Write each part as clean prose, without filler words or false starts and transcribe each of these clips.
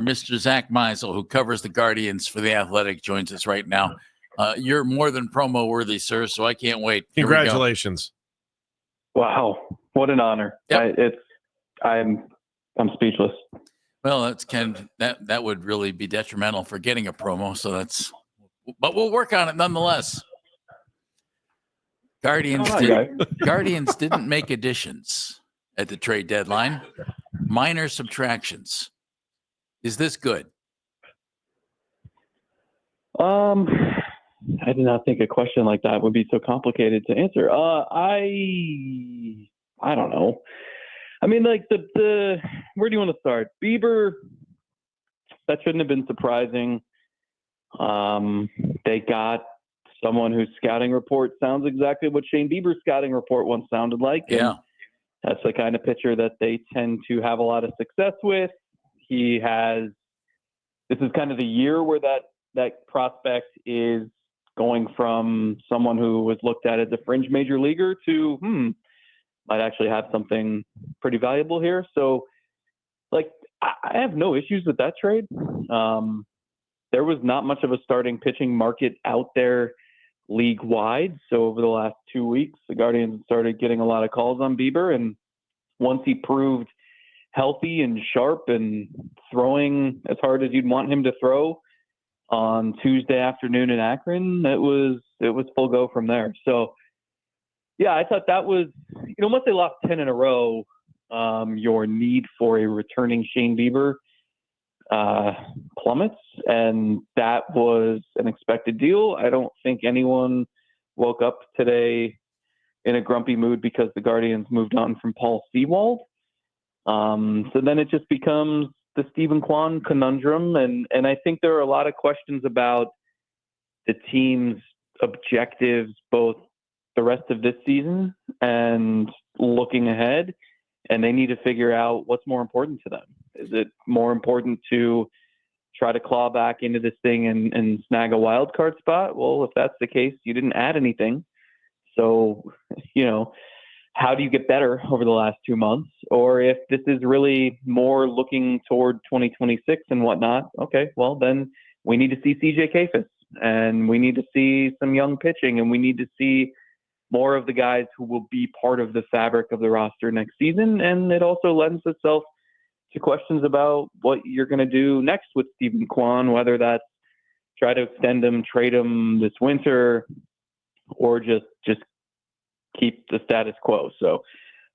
Mr. Zack Meisel, who covers the Guardians for The Athletic, joins us right now. You're more than promo worthy, sir, so I can't wait. Here Congratulations. Wow, what an honor. Yep. I'm speechless. Well, that would really be detrimental for getting a promo, but we'll work on it nonetheless. Guardians didn't make additions at the trade deadline. Minor subtractions. Is this good? I did not think a question like that would be so complicated to answer. I don't know. I mean, like the where do you want to start? Bieber, that shouldn't have been surprising. They got someone whose scouting report sounds exactly what Shane Bieber's scouting report once sounded like. Yeah. And that's the kind of pitcher that they tend to have a lot of success with. This is kind of the year where that prospect is going from someone who was looked at as a fringe major leaguer to, might actually have something pretty valuable here. So, like, I have no issues with that trade. There was not much of a starting pitching market out there league-wide. So over the last 2 weeks, the Guardians started getting a lot of calls on Bieber. And once he proved healthy and sharp and throwing as hard as you'd want him to throw on Tuesday afternoon in Akron, it was full go from there. So, yeah, I thought that was, once they lost 10 in a row, your need for a returning Shane Bieber plummets, and that was an expected deal. I don't think anyone woke up today in a grumpy mood because the Guardians moved on from Paul Sewald. So then it just becomes the Steven Kwan conundrum, and I think there are a lot of questions about the team's objectives, both the rest of this season and looking ahead, and they need to figure out what's more important to them. Is it more important to try to claw back into this thing and snag a wild card spot? Well, if that's the case, you didn't add anything. So, how do you get better over the last 2 months? Or if this is really more looking toward 2026 and whatnot, okay, well, then we need to see CJ Kafis, and we need to see some young pitching, and we need to see more of the guys who will be part of the fabric of the roster next season. And it also lends itself to questions about what you're going to do next with Steven Kwan, whether that's try to extend him, trade him this winter, or just keep the status quo. So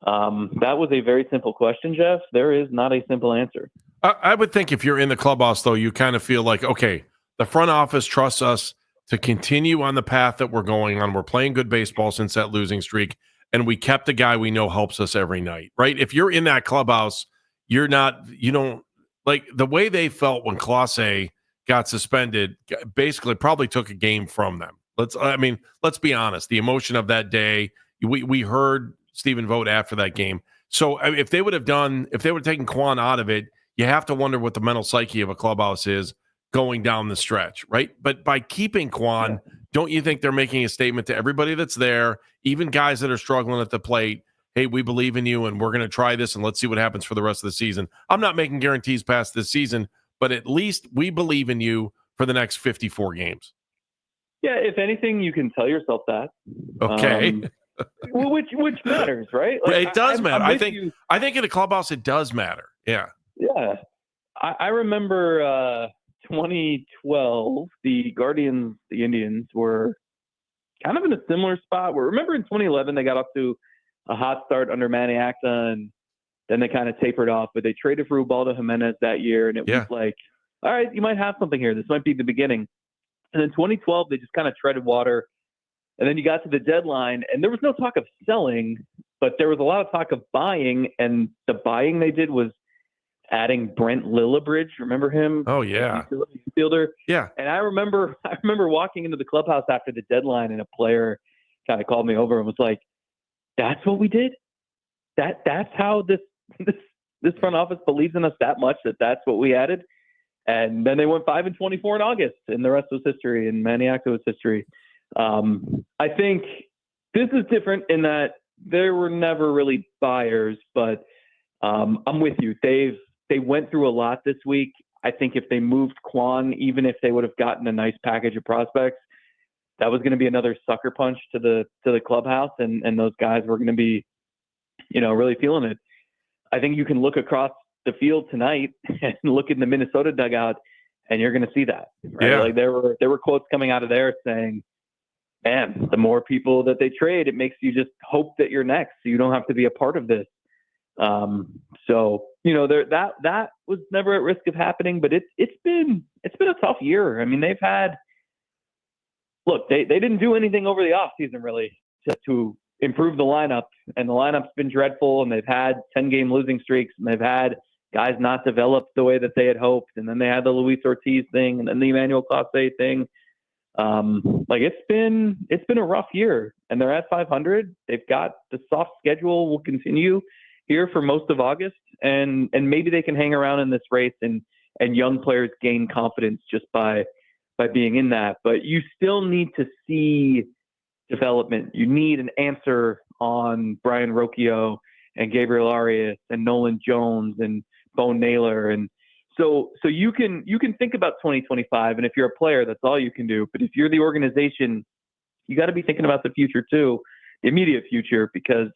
that was a very simple question, Jeff. There is not a simple answer. I would think if you're in the clubhouse, though, you kind of feel like, okay, the front office trusts us to continue on the path that we're going on. We're playing good baseball since that losing streak, and we kept a guy we know helps us every night, right? If you're in that clubhouse, you don't like the way they felt when Clase got suspended, basically probably took a game from them. Let's be honest. The emotion of that day, we heard Stephen vote after that game. So if they would have taken Kwan out of it, you have to wonder what the mental psyche of a clubhouse is going down the stretch, right? But by keeping Kwan, don't you think they're making a statement to everybody that's there, even guys that are struggling at the plate? Hey, we believe in you, and we're going to try this, and let's see what happens for the rest of the season. I'm not making guarantees past this season, but at least we believe in you for the next 54 games. Yeah, if anything, you can tell yourself that. Okay. Which matters, right? Like, it does matter. I think in the clubhouse it does matter. Yeah. Yeah. I remember 2012, the Guardians, the Indians, were kind of in a similar spot. Remember in 2011, they got off to a hot start under Manny Acta, and then they kind of tapered off. But they traded for Ubaldo Jimenez that year, and it was like, all right, you might have something here. This might be the beginning. And in 2012, they just kind of treaded water. And then you got to the deadline, and there was no talk of selling, but there was a lot of talk of buying. And the buying they did was adding Brent Lillibridge. Remember him? Oh yeah, fielder. Yeah. And I remember walking into the clubhouse after the deadline, and a player kind of called me over and was like, "That's what we did. That's how this front office believes in us that much. That's what we added." And then they went 5-24 in August, and the rest was history. And Manny Acta was history. I think this is different in that there were never really buyers, but I'm with you. They went through a lot this week. I think if they moved Kwan, even if they would have gotten a nice package of prospects, that was going to be another sucker punch to the clubhouse, and those guys were going to be, really feeling it. I think you can look across the field tonight and look in the Minnesota dugout, and you're going to see that. Right? Yeah. Like there were quotes coming out of there saying, "Man, the more people that they trade, it makes you just hope that you're next, so you don't have to be a part of this." So that was never at risk of happening, but it's been a tough year. I mean, they've had. Look, they didn't do anything over the offseason really to improve the lineup, and the lineup's been dreadful, and they've had 10-game losing streaks, and they've had guys not develop the way that they had hoped, and then they had the Luis Ortiz thing, and then the Emmanuel Clase thing. It's been a rough year, and they're at 500. They've got the soft schedule will continue here for most of August, and maybe they can hang around in this race, and young players gain confidence just by being in that. But you still need to see development. You need an answer on Brian Rocchio and Gabriel Arias and Nolan Jones and Bo Naylor. And so you can think about 2025. And if you're a player, that's all you can do. But if you're the organization, you got to be thinking about the future too, the immediate future, because,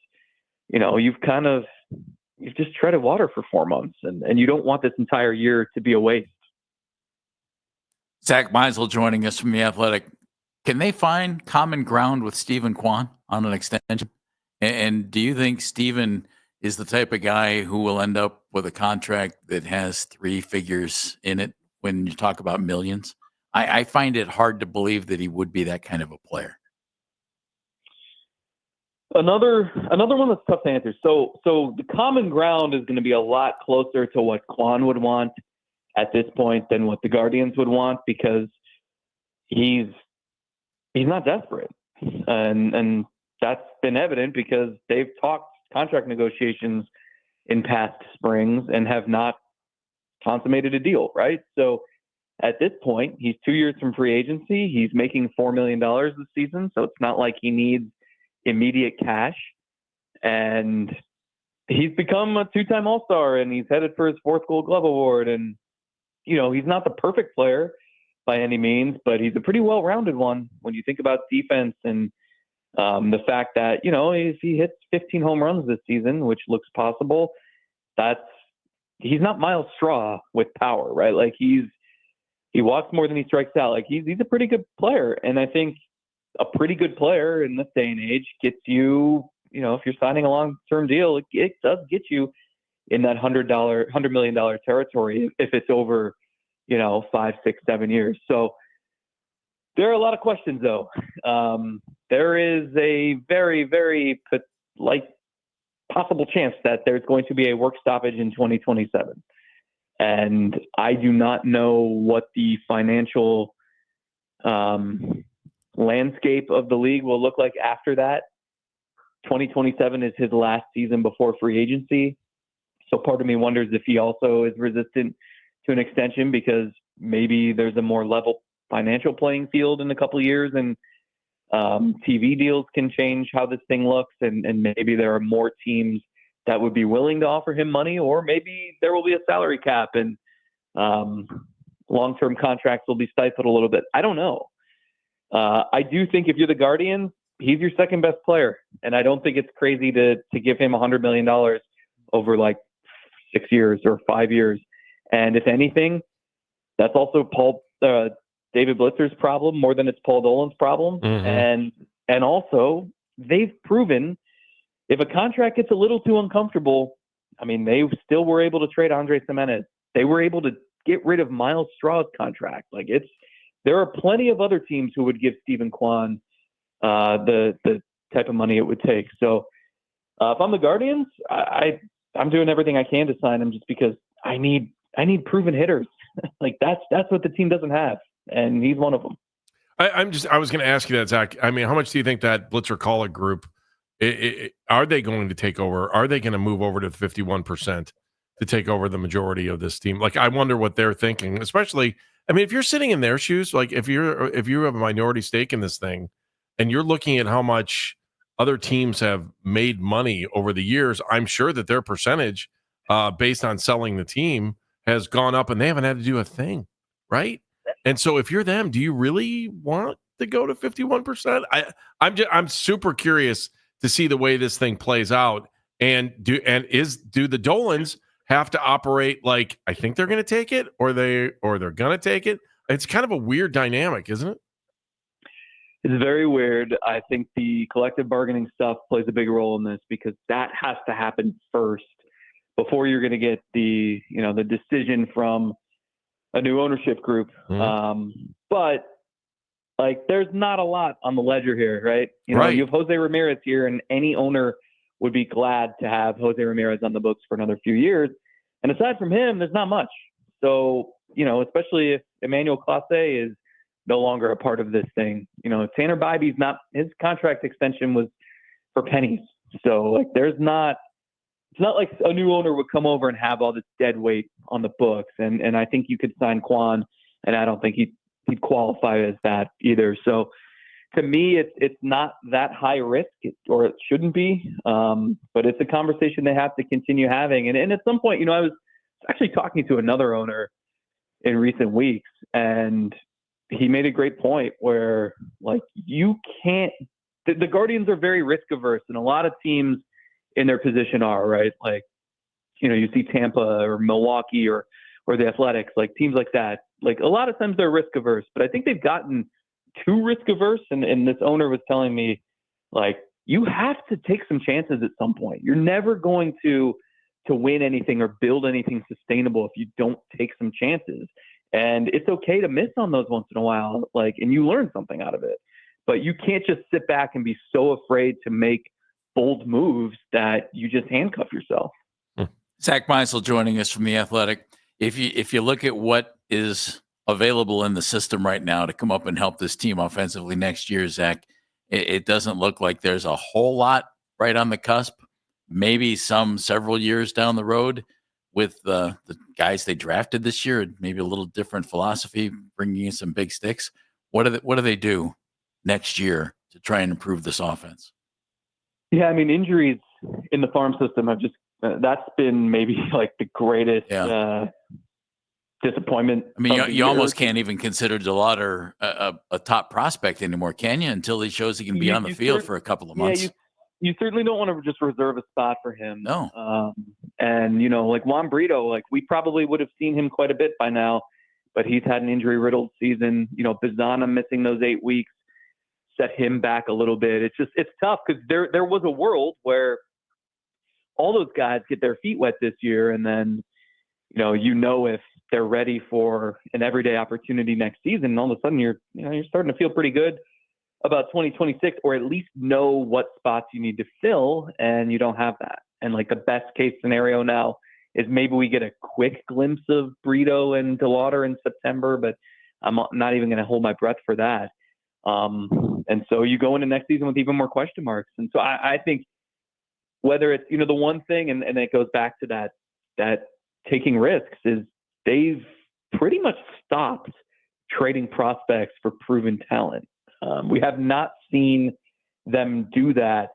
you've just treaded water for 4 months, and you don't want this entire year to be a waste. Zack Meisel joining us from The Athletic. Can they find common ground with Steven Kwan on an extension? And do you think Steven is the type of guy who will end up with a contract that has 3 figures in it when you talk about millions? I find it hard to believe that he would be that kind of a player. Another one that's tough to answer. So the common ground is going to be a lot closer to what Kwan would want at this point than what the Guardians would want, because he's not desperate, and that's been evident because they've talked contract negotiations in past springs and have not consummated a deal, right? So at this point, he's 2 years from free agency. He's making $4 million this season, so it's not like he needs immediate cash. And he's become a 2-time All-Star, and he's headed for his 4th Gold Glove Award. And, he's not the perfect player by any means, but he's a pretty well-rounded one when you think about defense and the fact that, if he hits 15 home runs this season, which looks possible, he's not Miles Straw with power, right? Like he walks more than he strikes out. Like he's a pretty good player. And I think a pretty good player in this day and age gets you, if you're signing a long-term deal, it does get you in that $100 million territory if it's over, 5, 6, 7 years. So there are a lot of questions, though. There is a very, very possible chance that there's going to be a work stoppage in 2027. And I do not know what the financial landscape of the league will look like after that. 2027 is his last season before free agency. So part of me wonders if he also is resistant to an extension because maybe there's a more level financial playing field in a couple of years, and TV deals can change how this thing looks, and maybe there are more teams that would be willing to offer him money, or maybe there will be a salary cap and long-term contracts will be stifled a little bit. I don't know. I do think if you're the Guardians, he's your second best player, and I don't think it's crazy to give him $100 million over like 6 years or 5 years. And if anything, that's also David Blitzer's problem more than it's Paul Dolan's problem. Mm-hmm. And also they've proven if a contract gets a little too uncomfortable, I mean, they still were able to trade Andres Gimenez. They were able to get rid of Miles Straw's contract. There are plenty of other teams who would give Steven Kwan the type of money it would take. So if I'm the Guardians, I'm doing everything I can to sign him just because I need proven hitters. That's what the team doesn't have, and he's one of them. I was going to ask you that, Zach. I mean, how much do you think that Blitzer Call-It group are they going to take over? Are they going to move over to the 51% to take over the majority of this team? I wonder what they're thinking. Especially, I mean, if you're sitting in their shoes, if you have a minority stake in this thing, and you're looking at how much other teams have made money over the years, I'm sure that their percentage, based on selling the team, has gone up and they haven't had to do a thing, right? And so if you're them, do you really want to go to 51%? I'm super curious to see the way this thing plays out. And do the Dolans have to operate like I think they're going to take it, or they're going to take it? It's kind of a weird dynamic, isn't it? It's very weird. I think the collective bargaining stuff plays a big role in this because that has to happen first before you're going to get the decision from a new ownership group. But like, there's not a lot on the ledger here, right? You have Jose Ramirez here, and any owner would be glad to have Jose Ramirez on the books for another few years. And aside from him, there's not much. So, especially if Emmanuel Clase is no longer a part of this thing, Tanner Bybee's his contract extension was for pennies. So like, it's not like a new owner would come over and have all this dead weight on the books. And I think you could sign Kwan, and I don't think he'd qualify as that either. So to me, it's not that high risk, or it shouldn't be. But it's a conversation they have to continue having. And at some point, I was actually talking to another owner in recent weeks, and he made a great point where, like, you can't – the Guardians are very risk averse, and a lot of teams in their position are, right? Like, you see Tampa or Milwaukee or the Athletics, like teams like that. Like, a lot of times they're risk averse, but I think they've gotten too risk averse. And this owner was telling me, like, you have to take some chances at some point. You're never going to win anything or build anything sustainable if you don't take some chances. And it's okay to miss on those once in a while, like, and you learn something out of it. But you can't just sit back and be so afraid to make bold moves that you just handcuff yourself. Zack Meisel joining us from The Athletic. If you look at what is available in the system right now to come up and help this team offensively next year, Zach, it doesn't look like there's a whole lot right on the cusp. Maybe several years down the road with the guys they drafted this year, maybe a little different philosophy, bringing in some big sticks. What do they do next year to try and improve this offense? Yeah, I mean, injuries in the farm system have just that's been maybe like the greatest disappointment. I mean, you almost can't even consider DeLauder a top prospect anymore, can you? Until he shows he can be on the field for a couple of months. Yeah, you certainly don't want to just reserve a spot for him. No. And, like Juan Brito, like we probably would have seen him quite a bit by now, but he's had an injury-riddled season. Bizana missing those 8 weeks set him back a little bit. It's tough because there was a world where all those guys get their feet wet this year, and then, if they're ready for an everyday opportunity next season, and all of a sudden you're starting to feel pretty good about 2026, or at least know what spots you need to fill, and you don't have that. And like the best case scenario now is maybe we get a quick glimpse of Brito and DeLauder in September, but I'm not even going to hold my breath for that. And so you go into next season with even more question marks. And so I think whether it's, the one thing, and it goes back to that taking risks, is they've pretty much stopped trading prospects for proven talent. We have not seen them do that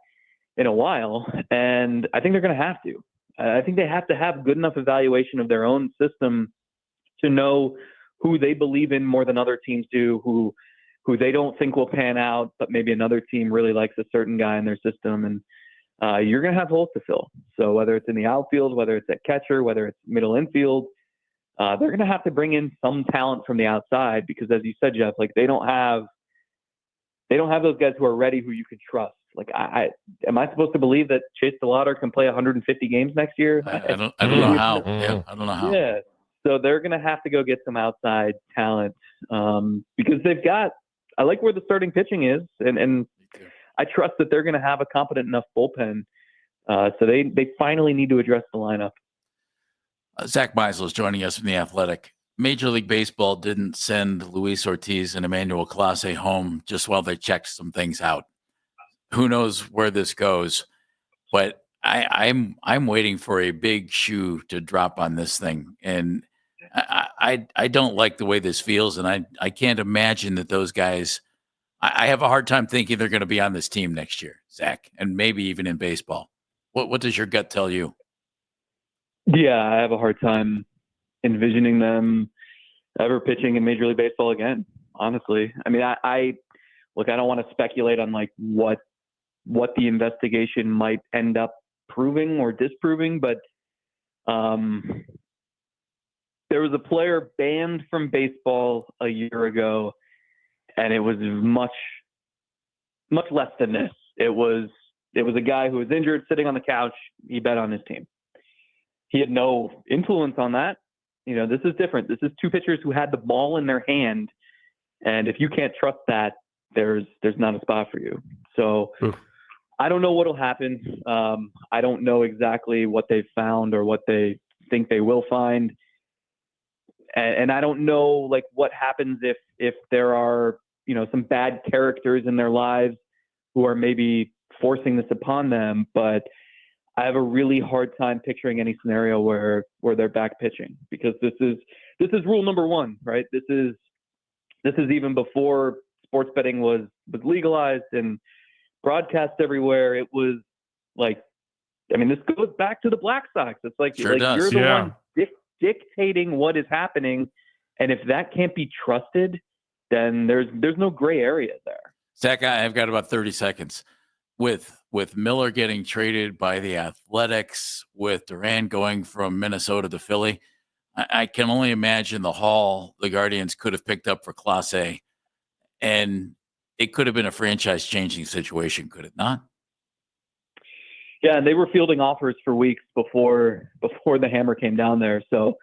in a while, and I think they're going to have to. I think they have to have good enough evaluation of their own system to know who they believe in more than other teams do, who they don't think will pan out, but maybe another team really likes a certain guy in their system, and you're going to have holes to fill. So whether it's in the outfield, whether it's at catcher, whether it's middle infield, they're going to have to bring in some talent from the outside because, as you said, Jeff, like they don't have those guys who are ready, who you can trust. Like, am I supposed to believe that Chase DeLauder can play 150 games next year? I don't know how. Yeah, I don't know how. Yeah, so they're going to have to go get some outside talent because they've got. I like where the starting pitching is, and I trust that they're going to have a competent enough bullpen. So they finally need to address the lineup. Zack Meisel is joining us from The Athletic. Major League Baseball didn't send Luis Ortiz and Emmanuel Clase home just while they checked some things out. Who knows where this goes? But I'm waiting for a big shoe to drop on this thing, and I don't like the way this feels, and I can't imagine that those guys. I have a hard time thinking they're going to be on this team next year, Zach, and maybe even in baseball. What does your gut tell you? Yeah, I have a hard time envisioning them ever pitching in Major League Baseball again, honestly. I mean, I look, I don't want to speculate on like what the investigation might end up proving or disproving, but there was a player banned from baseball a year ago, and it was much less than this. It was a guy who was injured, sitting on the couch. He bet on his team. He had no influence on that. You know, this is different. This is two pitchers who had the ball in their hand, and if you can't trust that, there's not a spot for you. So I don't know what will happen. I don't know exactly what they've found or what they think they will find. And I don't know like what happens if there are, you know, some bad characters in their lives who are maybe forcing this upon them. But I have a really hard time picturing any scenario where they're back pitching, because this is rule number one, right? This is even before sports betting was legalized and broadcast everywhere. It was like, I mean, this goes back to the Black Sox. It's like, Sure does. You're the one dictating what is happening, and if that can't be trusted, then there's no gray area there. Zach, I've got about 30 seconds. With Miller getting traded by the Athletics, with Duran going from Minnesota to Philly, I can only imagine the haul the Guardians could have picked up for Clase, and it could have been a franchise-changing situation, could it not? Yeah, and they were fielding offers for weeks before the hammer came down there. So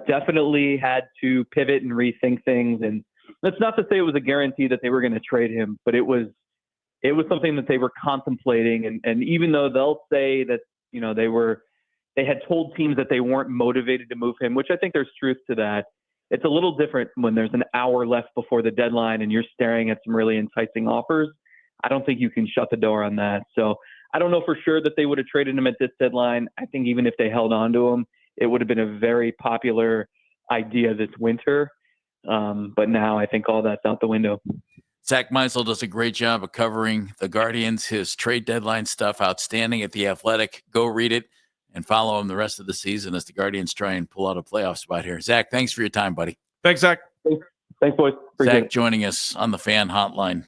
definitely had to pivot and rethink things. And that's not to say it was a guarantee that they were going to trade him, but it was something that they were contemplating. And even though they'll say that, you know, they had told teams that they weren't motivated to move him, which I think there's truth to that. It's a little different when there's an hour left before the deadline and you're staring at some really enticing offers. I don't think you can shut the door on that. So I don't know for sure that they would have traded him at this deadline. I think even if they held on to him, it would have been a very popular idea this winter. But now I think all that's out the window. Zack Meisel does a great job of covering the Guardians. His trade deadline stuff, outstanding at The Athletic. Go read it and follow him the rest of the season as the Guardians try and pull out a playoff spot here. Zach, thanks for your time, buddy. Thanks, Zach. Thanks, boys. Appreciate Zach it. joining us on the Fan Hotline.